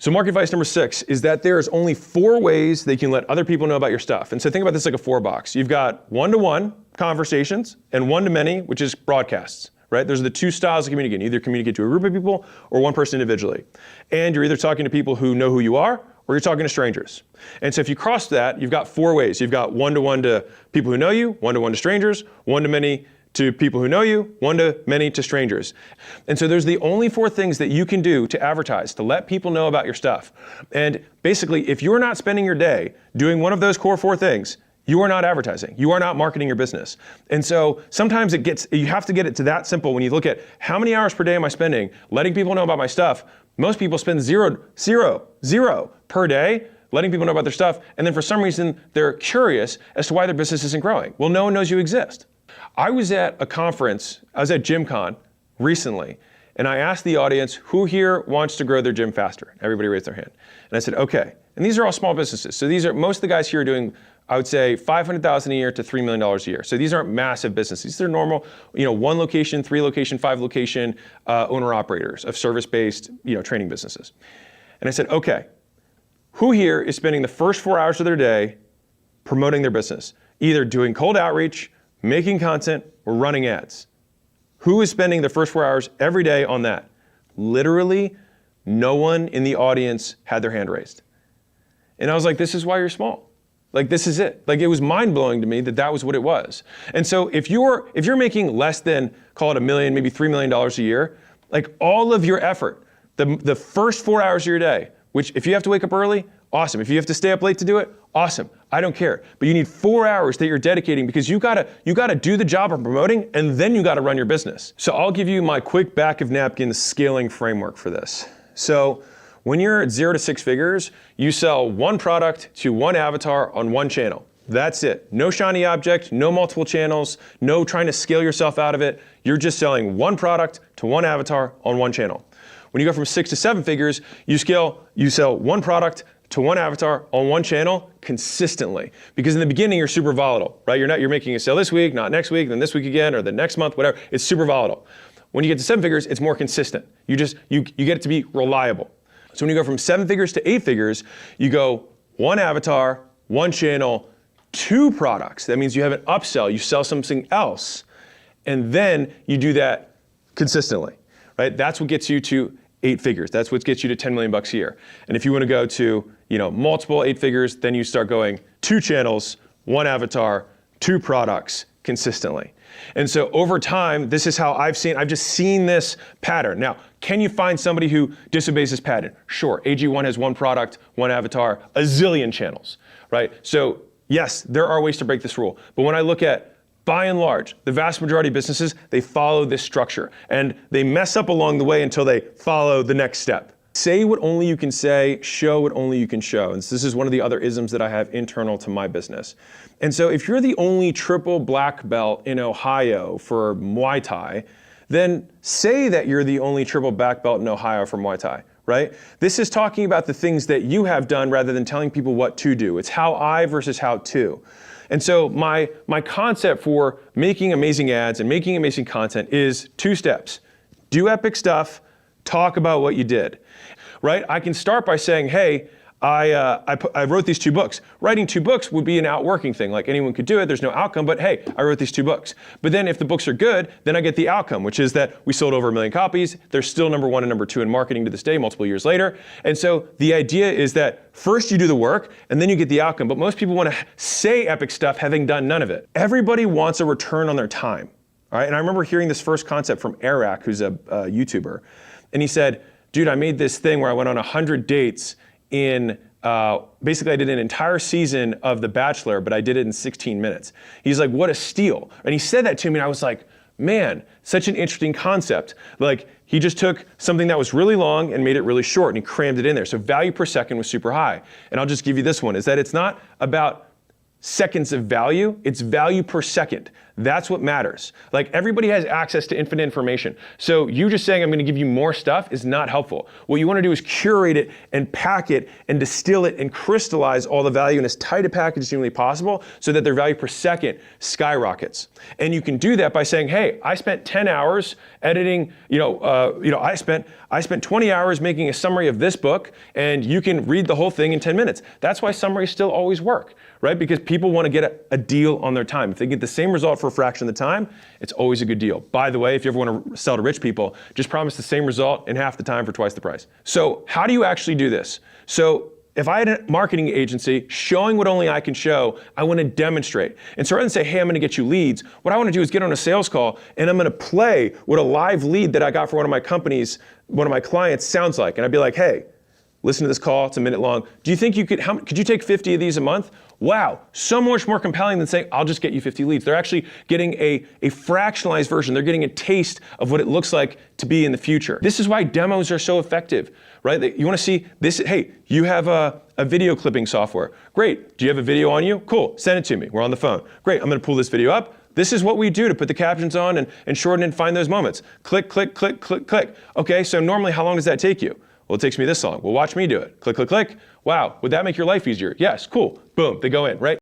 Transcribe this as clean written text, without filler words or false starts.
So market advice number 6 is that there's only 4 ways that you can let other people know about your stuff. And so think about this like a 4 box. You've got one-to-one conversations and one-to-many, which is broadcasts, right? Those are the 2 styles of communicating. You either communicate to a group of people or one person individually. And you're either talking to people who know who you are or you're talking to strangers. And so if you cross that, you've got 4 ways. You've got one-to-one to people who know you, one-to-one to strangers, one-to-many to people who know you, one-to-many to strangers. And so there's the only 4 things that you can do to advertise, to let people know about your stuff. And basically, if you're not spending your day doing one of those core 4 things, you are not advertising. You are not marketing your business. And so sometimes you have to get it to that simple. When you look at how many hours per day am I spending letting people know about my stuff, most people spend zero per day letting people know about their stuff. And then for some reason, they're curious as to why their business isn't growing. Well, no one knows you exist. I was at a conference, I was at GymCon recently, and I asked the audience, who here wants to grow their gym faster? Everybody raised their hand. And I said, okay. And these are all small businesses. So most of the guys here are doing, I would say, $500,000 a year to $3 million a year. So these aren't massive businesses. These are normal, 1 location, 3 location, 5 location owner-operators of service-based, training businesses. And I said, okay, who here is spending the first 4 hours of their day promoting their business? Either doing cold outreach, making content, or running ads. Who is spending the first 4 hours every day on that? Literally, no one in the audience had their hand raised. And I was like, this is why you're small. Like, this is it. Like, it was mind-blowing to me that that was what it was. And so if you're making less than, call it $1 million, maybe $3 million a year, like all of your effort, the first 4 hours of your day, which if you have to wake up early, awesome. If you have to stay up late to do it, awesome. I don't care. But you need 4 hours that you're dedicating because you gotta do the job of promoting and then you gotta run your business. So I'll give you my quick back of napkin scaling framework for this. So when you're at 0 to 6 figures, you sell 1 product to 1 avatar on 1 channel. That's it. No shiny object, no multiple channels, no trying to scale yourself out of it. You're just selling 1 product to 1 avatar on 1 channel. When you go from 6 to 7 figures, you sell 1 product to 1 avatar on 1 channel consistently. Because in the beginning, you're super volatile, right? You're making a sale this week, not next week, then this week again, or the next month, whatever. It's super volatile. When you get to 7 figures, it's more consistent. You get it to be reliable. So when you go from 7 figures to 8 figures, you go 1 avatar, 1 channel, 2 products. That means you have an upsell, you sell something else, and then you do that consistently, right? That's what gets you to 8 figures. That's what gets you to 10 million bucks a year. And if you want to go to, multiple 8 figures, then you start going 2 channels, 1 avatar, 2 products consistently. And so over time, this is how I've just seen this pattern. Now, can you find somebody who disobeys this pattern? Sure, AG1 has 1 product, 1 avatar, a zillion channels, right? So yes, there are ways to break this rule. But when I look at, by and large, the vast majority of businesses, they follow this structure and they mess up along the way until they follow the next step. Say what only you can say, show what only you can show. And this is one of the other isms that I have internal to my business. And so if you're the only triple black belt in Ohio for Muay Thai, then say that you're the only triple black belt in Ohio for Muay Thai, right? This is talking about the things that you have done rather than telling people what to do. It's how I versus how to. And so my concept for making amazing ads and making amazing content is 2 steps. Do epic stuff, talk about what you did, right? I can start by saying, hey, I wrote these 2 books. Writing 2 books would be an outworking thing. Like anyone could do it, there's no outcome, but hey, I wrote these 2 books. But then if the books are good, then I get the outcome, which is that we sold over 1 million copies. They're still number 1 and number 2 in marketing to this day, multiple years later. And so the idea is that first you do the work and then you get the outcome. But most people want to say epic stuff having done none of it. Everybody wants a return on their time. All right? And I remember hearing this first concept from Eric, who's a YouTuber. And he said, dude, I made this thing where I went on 100 dates in, basically I did an entire season of The Bachelor, but I did it in 16 minutes. He's like, what a steal. And he said that to me and I was like, man, such an interesting concept. Like he just took something that was really long and made it really short and he crammed it in there. So value per second was super high. And I'll just give you this one, is that it's not about seconds of value, it's value per second. That's what matters. Like, everybody has access to infinite information. So you just saying I'm going to give you more stuff is not helpful. What you want to do is curate it and pack it and distill it and crystallize all the value in as tight a package as humanly possible so that their value per second skyrockets. And you can do that by saying, hey, I spent 10 hours editing, I spent 20 hours making a summary of this book, and you can read the whole thing in 10 minutes. That's why summaries still always work, right? Because people want to get a deal on their time. If they get the same result for a fraction of the time, it's always a good deal. By the way, if you ever want to sell to rich people, just promise the same result in half the time for twice the price. So how do you actually do this? So if I had a marketing agency showing what only I can show, I want to demonstrate. And so rather than say, hey, I'm going to get you leads, what I want to do is get on a sales call and I'm going to play what a live lead that I got for one of my companies, one of my clients sounds like. And I'd be like, hey, listen to this call, it's a minute long. Do you think could you take 50 of these a month? Wow, so much more compelling than saying, I'll just get you 50 leads. They're actually getting a fractionalized version. They're getting a taste of what it looks like to be in the future. This is why demos are so effective, right? You want to see this, hey, you have a video clipping software. Great, do you have a video on you? Cool, send it to me, we're on the phone. Great, I'm going to pull this video up. This is what we do to put the captions on and shorten and find those moments. Click, click, click, click, click. Okay, so normally how long does that take you? Well, it takes me this long. Well, watch me do it. Click, click, click. Wow, would that make your life easier? Yes, cool. Boom, they go in, right?